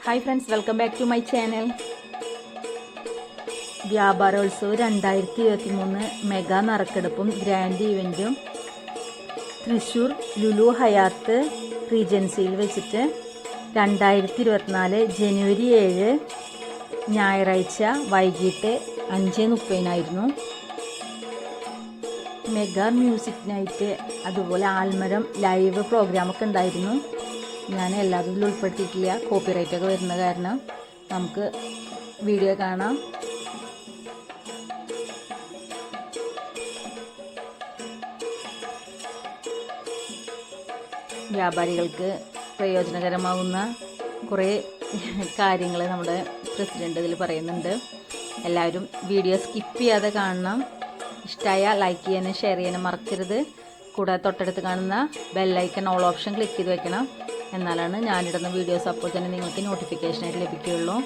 Hi friends, welcome back to my channel. Vyaparotsav 2023 mega നറുക്കെടുപ്പും grand ഇവൻറ്റും Thrissur Lulu Hyatt റീജൻസിയിൽ വെച്ചിട്ട് 2024 ജനുവരി 7 ഞായറാഴ്ച വൈകിട്ട് 5:30 മെഗാ മ്യൂസിക് നൈറ്റ്, അതുപോലെ ആൽമരം ലൈവ് പ്രോഗ്രാമൊക്കെ ഉണ്ടായിരുന്നു. ഞാൻ എല്ലാവരും ഇതിൽ ഉൾപ്പെടുത്തിയിട്ടില്ല, കോപ്പിറൈറ്റൊക്കെ വരുന്ന കാരണം. നമുക്ക് വീഡിയോ കാണാം. വ്യാപാരികൾക്ക് പ്രയോജനകരമാകുന്ന കുറേ കാര്യങ്ങൾ നമ്മുടെ പ്രസിഡൻ്റ് ഇതിൽ പറയുന്നുണ്ട്. എല്ലാവരും വീഡിയോ സ്കിപ്പ് ചെയ്യാതെ കാണണം. ഇഷ്ടമായ ലൈക്ക് ചെയ്യാനും ഷെയർ ചെയ്യാനും മറക്കരുത്. കൂടാതെ തൊട്ടടുത്ത് കാണുന്ന ബെല്ലൈക്കൺ ഓൾ ഓപ്ഷൻ ക്ലിക്ക് ചെയ്ത് വെക്കണം. എന്നാലാണ് ഞാനിടുന്ന വീഡിയോസ് അപ്പോൾ തന്നെ നിങ്ങൾക്ക് നോട്ടിഫിക്കേഷനായിട്ട് ലഭിക്കുകയുള്ളൂ.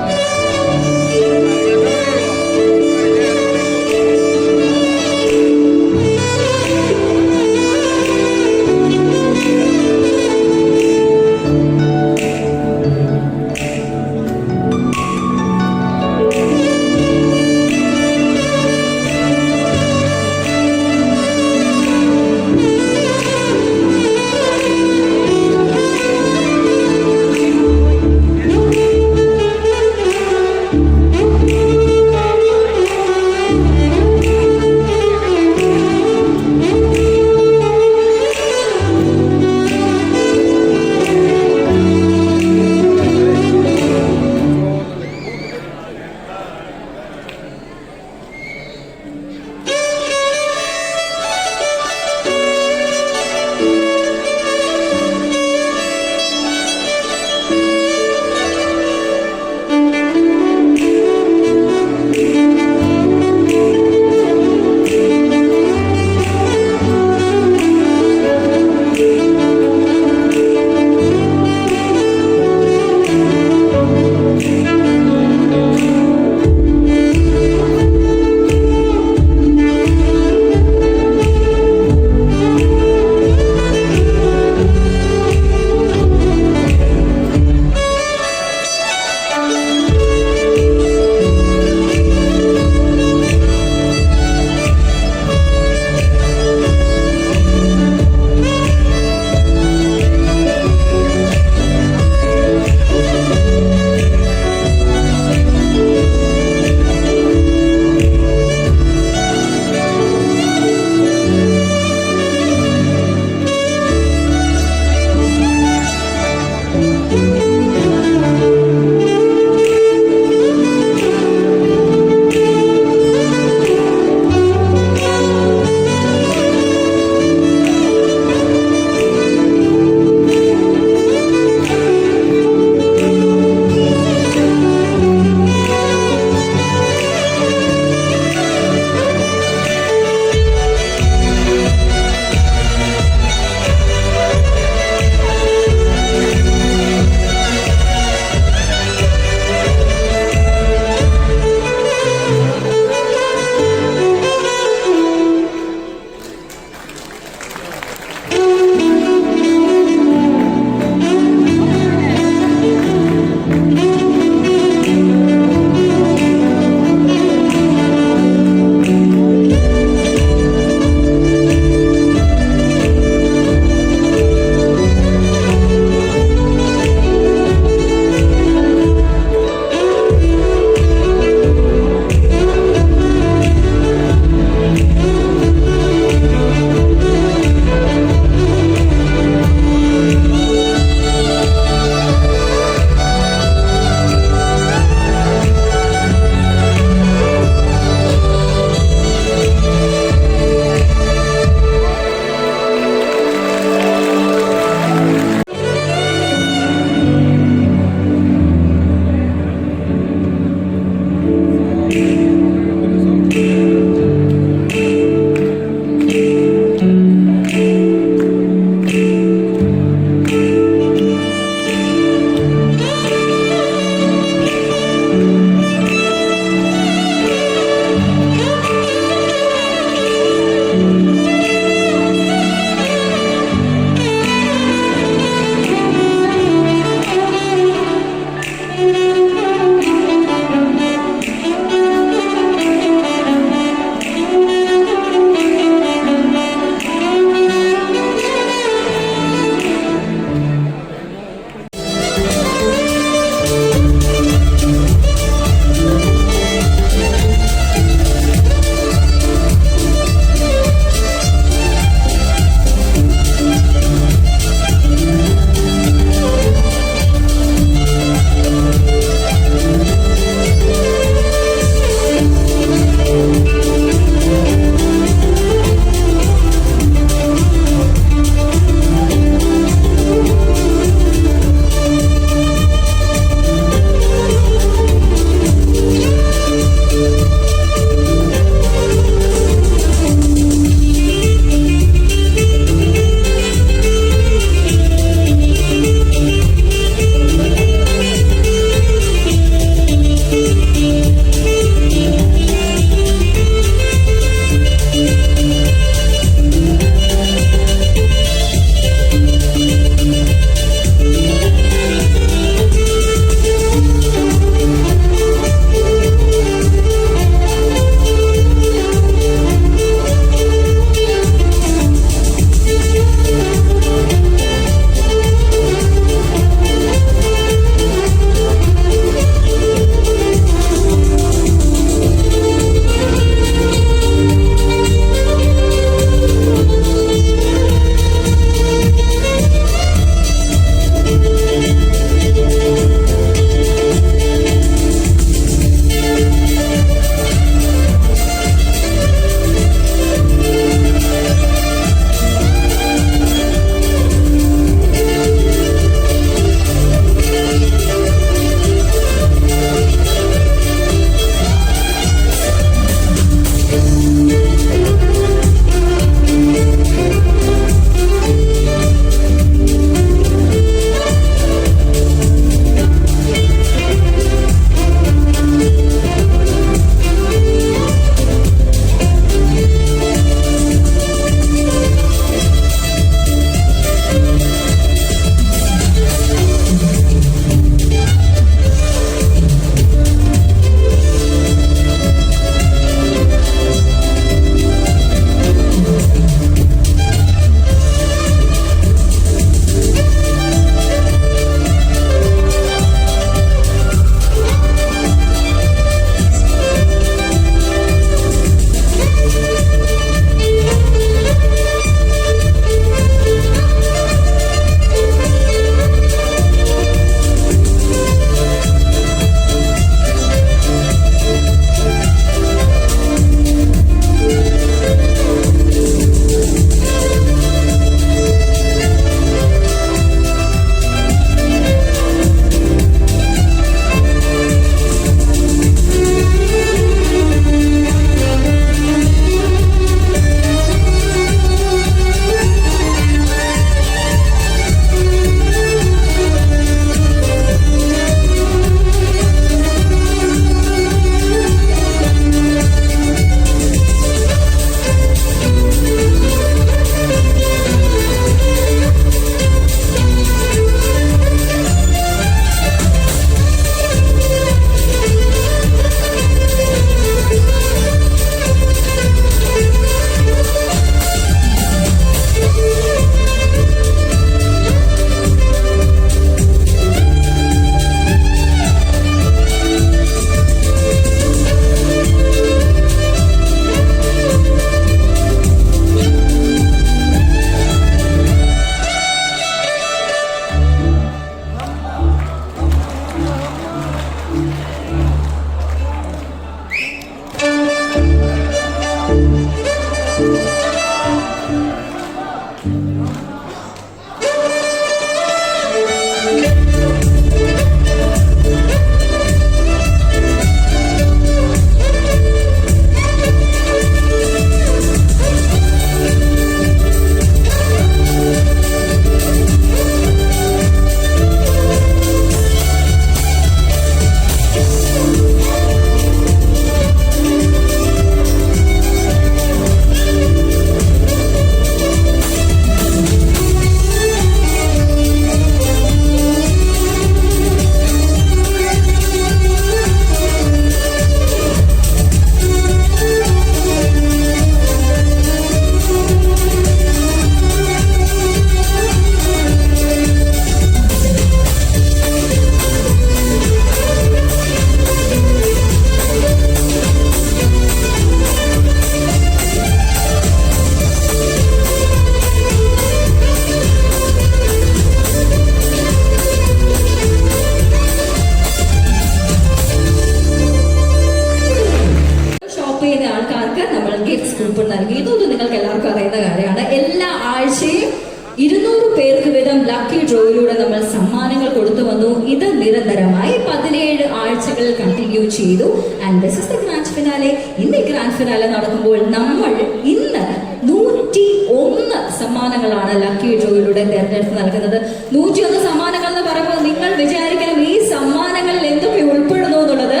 സമ്മാനങ്ങൾ കൊടുത്തു വന്നു. ഇത് നിരന്തരമായി 17 ആഴ്ചകൾ കണ്ടിന്യൂ ചെയ്തു. And this is the grand finale. ഇന്ന് ഈ ഗ്രാൻഡ് ഫിനാലെ നടക്കുമ്പോൾ നമ്മൾ ഇന്ന് 101 സമ്മാനങ്ങളാണ് ലക്കി ഡ്രോയിലൂടെ തെരഞ്ഞെടുത്ത് നൽകുന്നത്. 101 സമ്മാനങ്ങൾ എന്ന് പറയുമ്പോൾ നിങ്ങൾ വിചാരിക്കണം ഈ സമ്മാനങ്ങളിൽ എന്തൊക്കെ ഉൾപ്പെടുന്നു എന്നുള്ളത്.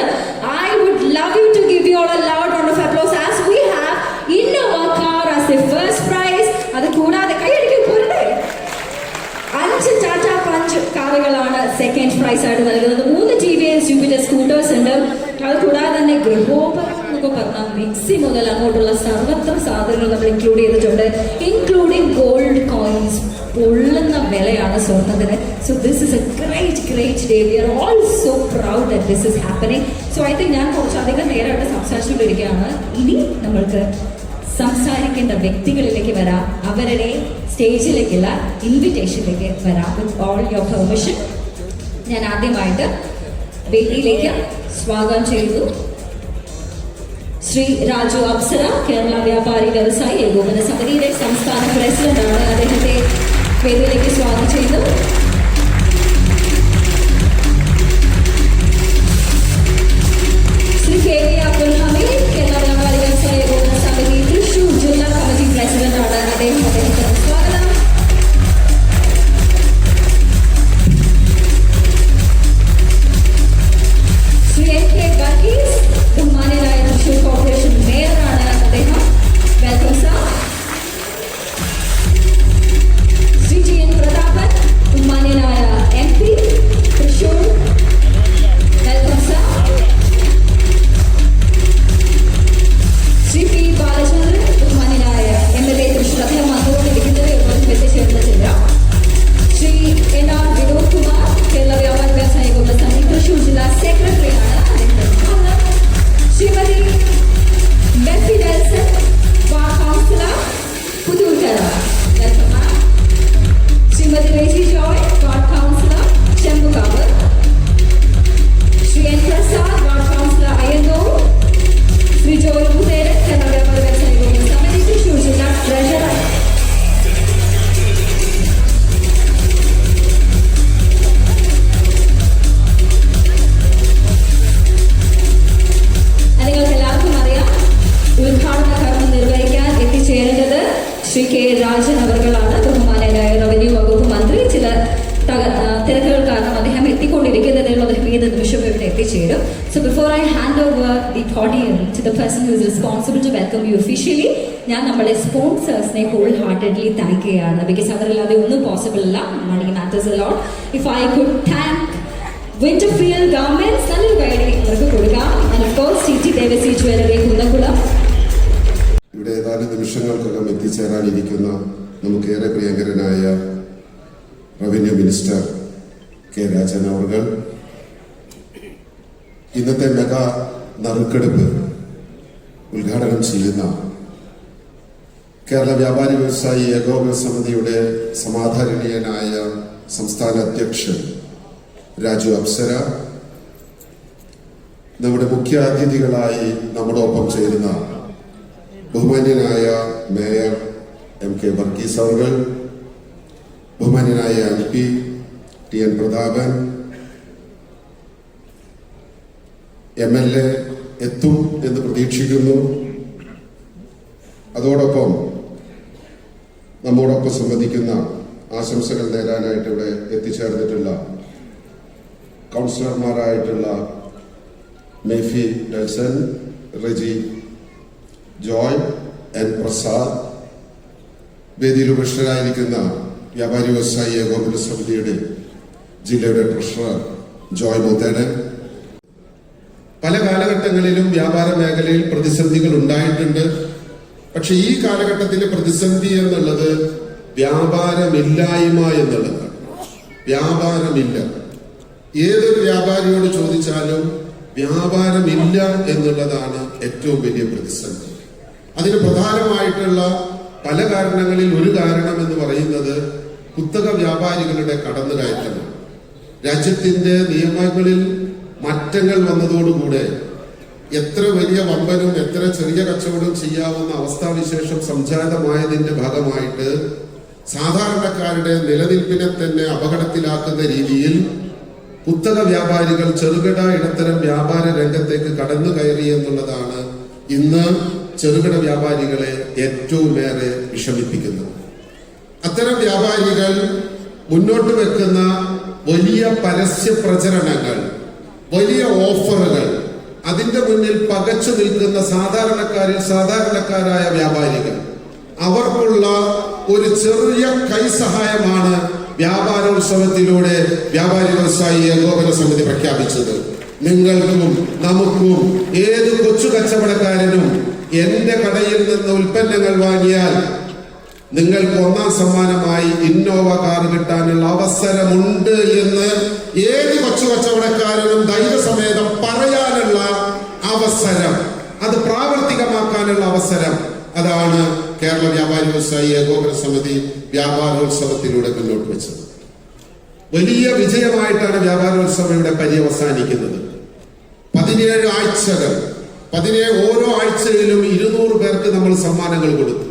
I would love you to give you all a loud round of applause as we have Innova car as the first prize. അത് കൂടാതെ കൈയടിക്കും പോരട്ടെ. 5 ടാറ്റ പഞ്ച് കാറുകളാണ് സെക്കൻഡ് പ്രൈസ് ആയിട്ട് നൽകുന്നത്. 3 TVS ജൂപ്പിറ്റർ സ്കൂട്ടേഴ്സ് ഉണ്ട്. അത് കൂടാതെ തന്നെ ഗൃഹോപകരണം എന്നൊക്കെ പറഞ്ഞാൽ മിക്സി മുതൽ അങ്ങോട്ടുള്ള സർവത്ര സാധനങ്ങൾ നമ്മൾ ഇൻക്ലൂഡ് ചെയ്തിട്ടുണ്ട്. Including gold coins. പൊള്ളുന്ന വിലയാണ് സ്വർണ്ണത്തിന്. So this is a great day. We are all so proud that this is happening. So I think ഞാൻ കുറച്ചധികം നേരമായിട്ട് സംസാരിച്ചുകൊണ്ടിരിക്കുകയാണ്. ഇനി നമ്മൾക്ക് സംസാരിക്കേണ്ട വ്യക്തികളിലേക്ക് വരാം. അവരുടെ സ്റ്റേജിലേക്കുള്ള ഇൻവിറ്റേഷനിലേക്ക് വരാം. വിത്ത് ഓൾ യുവർ പെർമിഷൻ ഞാൻ ആദ്യമായിട്ട് വേദിയിലേക്ക് സ്വാഗതം ചെയ്തു ശ്രീ രാജു അപ്സര, കേരള വ്യാപാരി വ്യവസായി ഏകോപന സമിതിയുടെ സംസ്ഥാന പ്രസിഡന്റാണ്. അദ്ദേഹത്തെ വേദിയിലേക്ക് സ്വാഗതം ചെയ്തു. ശ്രീ കെ വി അബ്ദുൽ ഹമീദ്, കേരള വ്യാപാരി വ്യവസായി ഏകോപന സമിതി തൃശൂർ ജില്ലാ കമ്മിറ്റി പ്രസിഡന്റാണ്. അദ്ദേഹത്തിന് സ്വാഗതം. ശ്രീ എൻ കെ വർഗീസ്, ബഹുമാന്യനായ തൃശൂർ കോർപ്പറേഷൻ മേയറാണ് അദ്ദേഹം. Welcome sir. Shri G N Prathapan, ബഹുമാന്യനായ MP Thrissur. Welcome sir. Shri P Balachandran, ബഹുമാന്യനായ MLA തൃശൂർ. അദ്ദേഹം വന്നുകൊണ്ടിരിക്കുന്നത് എത്തിച്ചേർന്ന ചിത്ര. ശ്രീ എൻ ആർ വിനോദ് കുമാർ, കേരള വ്യാപാര വ്യവസായ ഏകോപന സമിതി തൃശൂർ ജില്ലാ സെക്രട്ടറിയാണ്. Shrimati Besi Delson, ward councillor Puthurkkara. Shrimati Reji Joy, ward councillor Chembukavu. Shri N Prasad, ward councillor Ayyanthole. Shri Joy Kutheran, Kerala വ്യാപാര വ്യവസായ ഏകോപന സമിതി തൃശൂർ ജില്ലാ ട്രഷറർ. ഉദ്ഘാടന കർമ്മം നിർവഹിക്കാൻ എത്തിച്ചേരേണ്ടത് ശ്രീ കെ രാജൻ അവർകളാണ്. ബഹുമാന്യനായ റവന്യൂ വകുപ്പ് മന്ത്രി ചില തിരക്കുകൾ കാരണം അദ്ദേഹം എത്തിക്കൊണ്ടിരിക്കുന്നതേ ഉള്ളൂ. അദ്ദേഹം ഏത് നിമിഷം ഇവിടെ എത്തിച്ചേരും. So before I hand over the podium to the person who is responsible to welcome you officially, ഞാൻ നമ്മുടെ സ്പോൺസേഴ്സിനെ ഹോൾ ഹാർട്ടഡ്ലി താങ്ക് ചെയ്യുകയാണ്. ബിക്കോസ് അവരില്ലാതെ ഒന്നും പോസിബിൾ അല്ല. Money matters a lot. If I could thank Winterfield government, നല്ലൊരു കൈഡി അവർക്ക് കൊടുക്കാം. And of course TT Devassy jewellery Kunnamkulam. ഇവിടെ ഏതാനും നിമിഷങ്ങൾക്കകം എത്തിച്ചേരാനിരിക്കുന്ന നമുക്കേറെ പ്രിയങ്കരനായ റവന്യൂ മിനിസ്റ്റർ കെ രാജൻ അവർ ഇന്നത്തെ മെഗാ നറുക്കെടുപ്പ് ഉദ്ഘാടനം ചെയ്യുന്ന കേരള വ്യാപാരി വ്യവസായി ഏകോപന സമിതിയുടെ സമാധാരണീയനായ സംസ്ഥാന അധ്യക്ഷൻ രാജു അപ്സര, നമ്മുടെ മുഖ്യ അതിഥികളായി നമ്മോടൊപ്പം ചേരുന്ന ബഹുമാന്യനായ മേയർ MK വർഗീസ് അവർ, ബഹുമാന്യനായ MP TN പ്രതാപൻ, MLA എത്തും എന്ന് പ്രതീക്ഷിക്കുന്നു. അതോടൊപ്പം നമ്മോടൊപ്പം സംബന്ധിക്കുന്ന ആശംസകൾ നേരാനായിട്ട് ഇവിടെ എത്തിച്ചേർന്നിട്ടുള്ള കൗൺസിലർമാരായിട്ടുള്ള മേഫി ഡെൽസൺ, റെജി ജോയ്, N പ്രസാദ്, വേദിയിൽ ഉപേക്ഷിതരായിരിക്കുന്ന വ്യാപാരി വ്യവസായി ഏകോപന സമിതിയുടെ ജില്ലയുടെ ട്രഷറർ ജോയ് മുത്തേടൻ. പല കാലഘട്ടങ്ങളിലും വ്യാപാര മേഖലയിൽ പ്രതിസന്ധികൾ ഉണ്ടായിട്ടുണ്ട്. പക്ഷെ ഈ കാലഘട്ടത്തിലെ പ്രതിസന്ധി എന്നുള്ളത് വ്യാപാരമില്ലായ്മ എന്നുള്ളതാണ്. വ്യാപാരമില്ല. ഏതൊരു വ്യാപാരിയോട് ചോദിച്ചാലും വ്യാപാരമില്ല എന്നുള്ളതാണ് ഏറ്റവും വലിയ പ്രതിസന്ധി. അതിന് പ്രധാനമായിട്ടുള്ള പല കാരണങ്ങളിൽ ഒരു കാരണം എന്ന് പറയുന്നത് കുത്തക വ്യാപാരികളുടെ കടന്നുകയറ്റമാണ്. രാജ്യത്തിന്റെ നിയമങ്ങളിൽ മാറ്റങ്ങൾ വന്നതോടുകൂടെ എത്ര വലിയ വമ്പനും എത്ര ചെറിയ കച്ചവടം ചെയ്യാവുന്ന അവസ്ഥാവിശേഷം സംജാതമായതിന്റെ ഭാഗമായിട്ട് സാധാരണക്കാരുടെ നിലനിൽപ്പിനെ തന്നെ അപകടത്തിലാക്കുന്ന രീതിയിൽ കുത്തക വ്യാപാരികൾ ചെറുകിട ഇടത്തരം വ്യാപാര രംഗത്തേക്ക് കടന്നു കയറി എന്നുള്ളതാണ് ഇന്ന് ചെറുകിട വ്യാപാരികളെ ഏറ്റവുമേറെ വിഷമിപ്പിക്കുന്നത്. അത്തരം വ്യാപാരികൾ മുന്നോട്ട് വെക്കുന്ന വലിയ പരസ്യ പ്രചരണങ്ങൾ, വലിയ ഓഫറുകൾ, അതിന്റെ മുന്നിൽ പകച്ചു നിൽക്കുന്ന സാധാരണക്കാരായ വ്യാപാരികൾ, അവർക്കുള്ള ഒരു ചെറിയ കൈസഹായമാണ് വ്യാപാരോത്സവത്തിലൂടെ വ്യാപാരി വ്യവസായി ഏകോപന സമിതി പ്രഖ്യാപിച്ചത്. നിങ്ങൾക്കും നമുക്കും ഏത് കൊച്ചു കച്ചവടക്കാരനും എന്റെ കടയിൽ നിന്ന് ഉൽപ്പന്നങ്ങൾ വാങ്ങിയാൽ നിങ്ങൾക്ക് 1ാം സമ്മാനമായി ഇന്നോവ കാർ കിട്ടാനുള്ള അവസരമുണ്ട് എന്ന് ഏത് കൊച്ചു കച്ചവടക്കാരനും ധൈര്യസമേതം പറയാനുള്ള അവസരം, അത് പ്രാവർത്തികമാക്കാനുള്ള അവസരം, അതാണ് കേരള വ്യാപാരി വ്യവസായി ഏകോപന സമിതി വ്യാപാരോത്സവത്തിലൂടെ മുന്നോട്ട് വെച്ചത്. വലിയ വിജയമായിട്ടാണ് വ്യാപാരോത്സവം ഇവിടെ പര്യവസാനിക്കുന്നത്. 17 ആഴ്ചകൾ, ഓരോ ആഴ്ചയിലും 200 പേർക്ക് നമ്മൾ സമ്മാനങ്ങൾ കൊടുത്തു.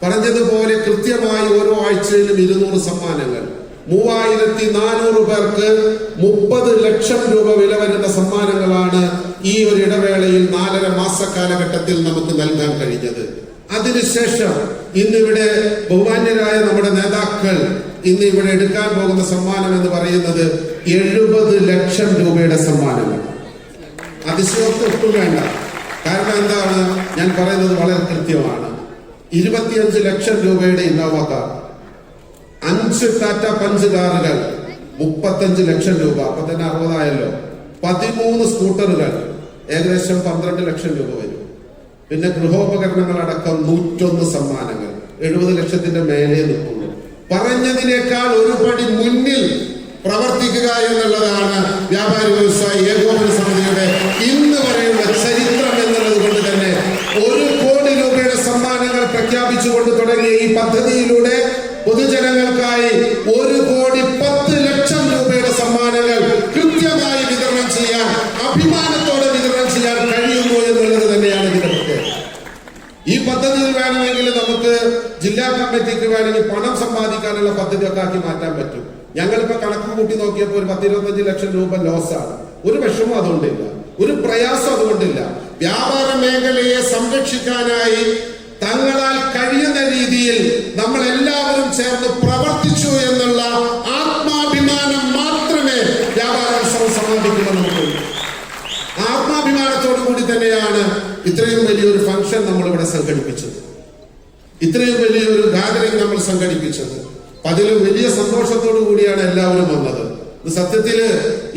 പറഞ്ഞതുപോലെ കൃത്യമായി ഓരോ ആഴ്ചയിലും 200 സമ്മാനങ്ങൾ, 3400 പേർക്ക് 30 ലക്ഷം രൂപ വില വരുന്ന സമ്മാനങ്ങളാണ് ഈ ഒരു ഇടവേളയിൽ 4.5 മാസ കാലഘട്ടത്തിൽ നമുക്ക് നൽകാൻ കഴിഞ്ഞത്. അതിനുശേഷം ഇന്നിവിടെ ബഹുമാന്യരായ നമ്മുടെ നേതാക്കൾ ഇന്ന് ഇവിടെ എടുക്കാൻ പോകുന്ന സമ്മാനം എന്ന് പറയുന്നത് 70 ലക്ഷം രൂപയുടെ സമ്മാനങ്ങൾ. അതിശയോക്തി ഒട്ടും വേണ്ട. കാരണം എന്താണ്, ഞാൻ പറയുന്നത് വളരെ കൃത്യമാണ്. 25 ലക്ഷം രൂപയുടെ ഇന്നോവ കാർ, 5 ടാറ്റ പഞ്ച് കാറുകൾ 35 ലക്ഷം രൂപ, അപ്പൊ തന്നെ 60 ആയല്ലോ. 13 സ്കൂട്ടറുകൾ ഏകദേശം 12 ലക്ഷം രൂപ വരും. പിന്നെ ഗൃഹോപകരണങ്ങൾ അടക്കം 101 സമ്മാനങ്ങൾ, 70 ലക്ഷത്തിന്റെ മേലെ നിൽക്കുന്നു. പറഞ്ഞതിനേക്കാൾ ഒരു പടി മുന്നിൽ പ്രവർത്തിക്കുക എന്നുള്ളതാണ് വ്യാപാരി വ്യവസായി ഏകോപന സമിതിയുടെ ഇന്ന് വരെയുള്ള ചരിത്രം എന്നുള്ളത് കൊണ്ട് തന്നെ 1 കോടി രൂപയുടെ സമ്മാനങ്ങൾ പ്രഖ്യാപിച്ചുകൊണ്ട് തുടങ്ങിയ ഈ പദ്ധതിയിലൂടെ പൊതുജനങ്ങൾക്കായി 1,10 ലക്ഷം രൂപയുടെ സമ്മാനങ്ങൾ കൃത്യമായി വിതരണം ചെയ്യാൻ, അഭിമാനത്തോടെ വിതരണം ചെയ്യാൻ കഴിയുന്നു എന്നുള്ളത് തന്നെയാണ് ഇതിന്റെ പ്രത്യേകത. ഈ പദ്ധതിയിൽ വേണമെങ്കിൽ നമുക്ക് ജില്ലാ കമ്മിറ്റിക്ക് വേണമെങ്കിൽ പണം സമ്പാദിക്കാനുള്ള പദ്ധതിയൊക്കെ ആക്കി മാറ്റാൻ പറ്റും. ഞങ്ങളിപ്പോ കണക്ക് കൂട്ടി നോക്കിയപ്പോൾ ഒരു 10-25 ലക്ഷം രൂപ ലോസാണ്. ഒരു വിഷമം അതുകൊണ്ടില്ല, ഒരു പ്രയാസം അതുകൊണ്ടില്ല. വ്യാപാര മേഖലയെ സംരക്ഷിക്കാനായി തങ്ങളാൽ കഴിയുന്ന രീതിയിൽ നമ്മൾ എല്ലാവരും ചേർന്ന് പ്രവർത്തിച്ചു എന്നുള്ള ആത്മാഭിമാനം മാത്രമേ വ്യാപാരോത്സവം സമാപിക്കുമ്പോൾ നമുക്കുള്ളൂ. ആത്മാഭിമാനത്തോടു കൂടി തന്നെയാണ് ഇത്രയും വലിയൊരു ഫംഗ്ഷൻ നമ്മൾ ഇവിടെ സംഘടിപ്പിച്ചത്, ഇത്രയും വലിയൊരു ഗാദറിംഗ് നമ്മൾ സംഘടിപ്പിച്ചത്. അതിലും വലിയ സന്തോഷത്തോടു കൂടിയാണ് എല്ലാവരും വന്നത്. സത്യത്തില്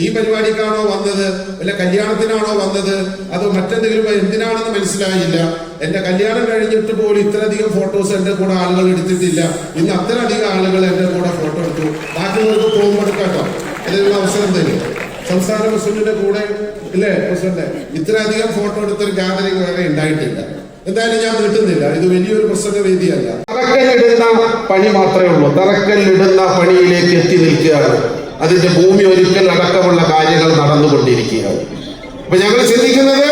ഈ പരിപാടിക്കാണോ വന്നത്, വല്ല കല്യാണത്തിനാണോ വന്നത്, അതോ മറ്റെന്തെങ്കിലും എന്തിനാണെന്ന് മനസ്സിലായില്ല. എന്റെ കല്യാണം കഴിഞ്ഞിട്ട് പോലും ഇത്രയധികം ഫോട്ടോസ് എന്റെ കൂടെ ആളുകൾ എടുത്തിട്ടില്ല. ഇന്ന് അത്രയധികം ആളുകൾ എന്റെ കൂടെ ഫോട്ടോ എടുത്തു. ബാക്കിയുള്ളവർക്ക് പോകുമ്പോൾ എടുക്കാട്ടോ, അതിനുള്ള അവസരം തരും. സംസ്ഥാന പ്രസിഡന്റിന്റെ കൂടെ ഇല്ലേ പ്രസിഡന്റ്, ഇത്രയധികം ഫോട്ടോ എടുത്തൊരു ഗാദറിംഗ് വേറെ ഉണ്ടായിട്ടില്ല. എന്തായാലും ഞാൻ നീട്ടുന്നില്ല, ഇത് വലിയൊരു പ്രസംഗ വേദിയല്ല. തറക്കല്ലിടുന്ന പണി മാത്രമേ ഉള്ളൂ. തറക്കല്ലിടുന്ന പണിയിലേക്ക് എത്തി നിൽക്കുകയാണ്. അതിന്റെ ഭൂമി ഒരുക്കൽ അടക്കമുള്ള കാര്യങ്ങൾ നടന്നുകൊണ്ടിരിക്കുകയാണ്. അപ്പൊ ഞങ്ങൾ ചിന്തിക്കുന്നത്,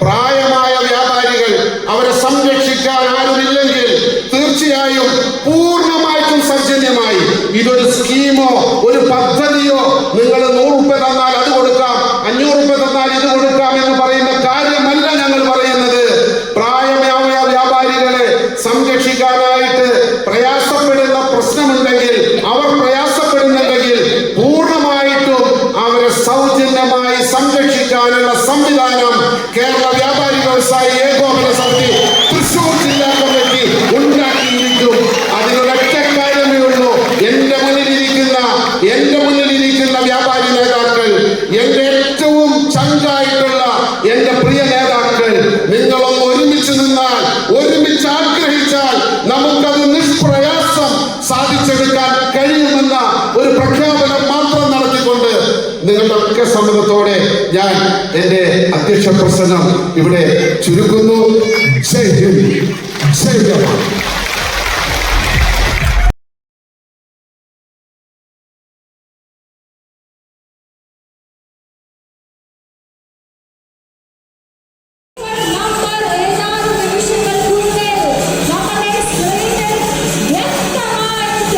പ്രായമായ വ്യാപാരികൾ, അവരെ സംരക്ഷിക്കാൻ ആരുമില്ലെങ്കിൽ തീർച്ചയായും പൂർണ്ണമായിട്ടും സൗജന്യമായി ഇതൊരു സ്കീമോ ഒരു പദ്ധതിയോ, നിങ്ങൾ 100 രൂപ തന്നാൽ അത് കൊടുക്കാം, 500 രൂപ തന്നാൽ ഇത് കൊടുക്കാം എന്ന് പറയുന്ന കാര്യമല്ല ഞങ്ങൾ പറയുന്നത്. പ്രായമായ വ്യാപാരികളെ സംരക്ഷിക്കാനായിട്ട് പ്രയാസപ്പെടുന്ന പ്രശ്നമുണ്ടെങ്കിൽ, അവർ പ്രയാസപ്പെടുന്നുണ്ടെങ്കിൽ പൂർണ്ണമായിട്ടും അവരെ സൗജന്യമായി സംരക്ഷിക്കാനുള്ള സംവിധാനം കേരള വ്യാപാരി വ്യവസായി ഏകോപന സമിതി തൃശൂർ ജില്ലാ കമ്മിറ്റി ഉണ്ടാക്കിയിരിക്കും. അതിനൊരൊറ്റ കാര്യമേ ഉള്ളൂ. എന്റെ മുന്നിലിരിക്കുന്ന വ്യാപാരി നേതാക്കൾ, എന്റെ ഏറ്റവും ചങ്കായിട്ടുള്ള എന്റെ പ്രിയ നേതാക്കൾ, നിങ്ങളൊന്ന് ഒരുമിച്ച് നിന്നാൽ, ഒരുമിച്ച് ആഗ്രഹിച്ചാൽ നമുക്കത് നിഷ്പ്രയാസം സാധിച്ചെടുക്കാൻ കഴിയുമെന്ന ഒരു പ്രഖ്യാപനം മാത്രം നടത്തിക്കൊണ്ട് നിങ്ങളുടെ ഒക്കെ സമ്മതത്തോടെ ഞാൻ എന്റെ അധ്യക്ഷ പ്രസംഗം ഇവിടെ ചുരുക്കുന്നു. ജയ് ഹിന്ദ്, ജയ് ജവാൻ. വ്യക്തമായിട്ട്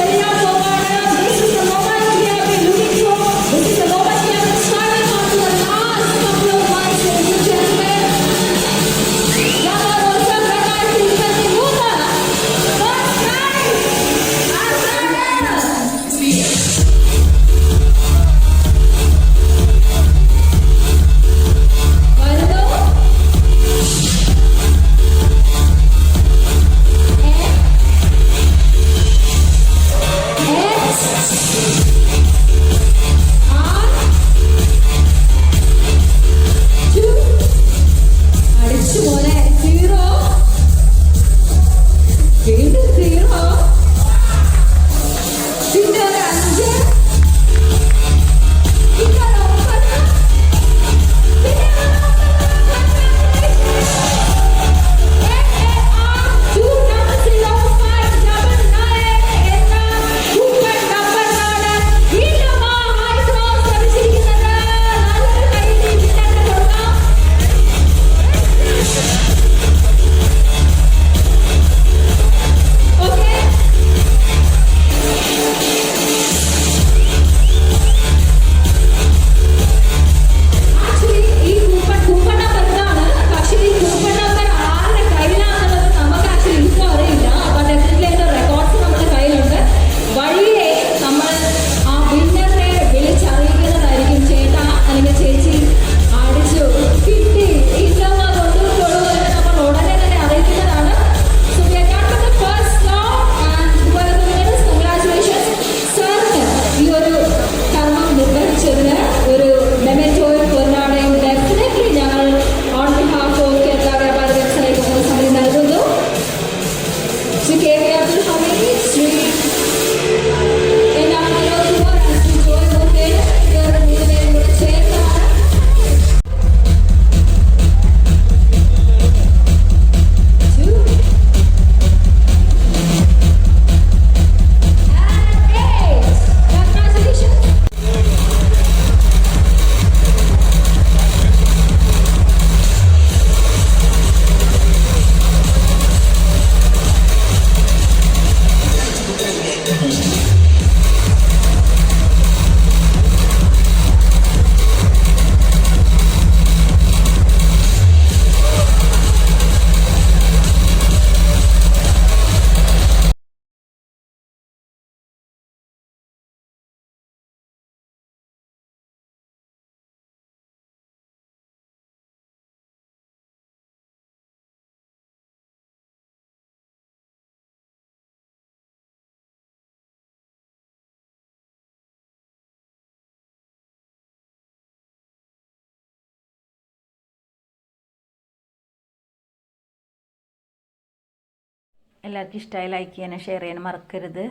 എല്ലാവർക്കും ഇഷ്ടമായി ലൈക്ക് ചെയ്യാനും ഷെയർ ചെയ്യാനും മറക്കരുത്.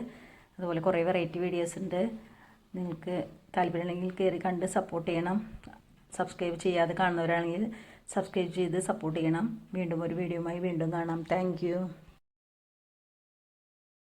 അതുപോലെ കുറേ വെറൈറ്റി വീഡിയോസ് ഉണ്ട്. നിങ്ങൾക്ക് താല്പര്യമുണ്ടെങ്കിൽ കയറി കണ്ട് സപ്പോർട്ട് ചെയ്യണം. സബ്സ്ക്രൈബ് ചെയ്യാതെ കാണുന്നവരാണെങ്കിൽ സബ്സ്ക്രൈബ് ചെയ്ത് സപ്പോർട്ട് ചെയ്യണം. വീണ്ടും ഒരു വീഡിയോയുമായി വീണ്ടും കാണാം. താങ്ക്